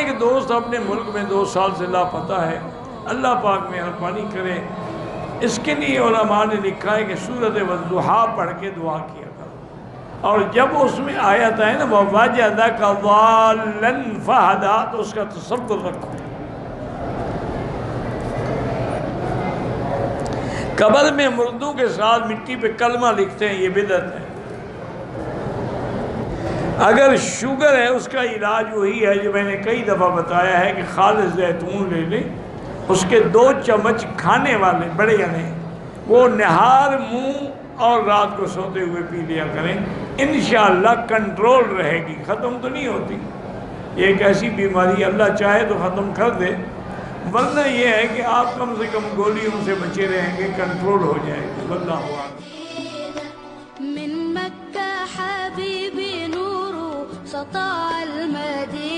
ایک دوست اپنے ملک میں 2 سال سے لاپتہ ہے، اللہ پاک مہربانی کرے۔ اس کے لیے علماء نے لکھا ہے کہ سورۃ والضحیٰ پڑھ کے دعا کیا کرو، اور جب اس میں آیت ہے نا وَوَجَدَكَ ضَالًّا فَهَدَىٰ، تو اس کا تصور رکھو۔ قبر میں مردوں کے ساتھ مٹی پہ کلمہ لکھتے ہیں، یہ بدعت ہے۔ اگر شوگر ہے اس کا علاج وہی ہے جو میں نے کئی دفعہ بتایا ہے کہ خالص زیتون لے لیں، اس کے 2 چمچ کھانے والے بڑے یعنی وہ نہار منہ اور رات کو سوتے ہوئے پی لیا کریں، انشاءاللہ کنٹرول رہے گی، ختم تو نہیں ہوتی۔ یہ ایک ایسی بیماری اللہ چاہے تو ختم کر دے، ورنہ یہ ہے کہ آپ کم سے کم گولیوں سے بچے رہیں گے، کنٹرول ہو جائے گی۔ واللہ اعلم۔ من مكة حبيبي نور سطع المدينة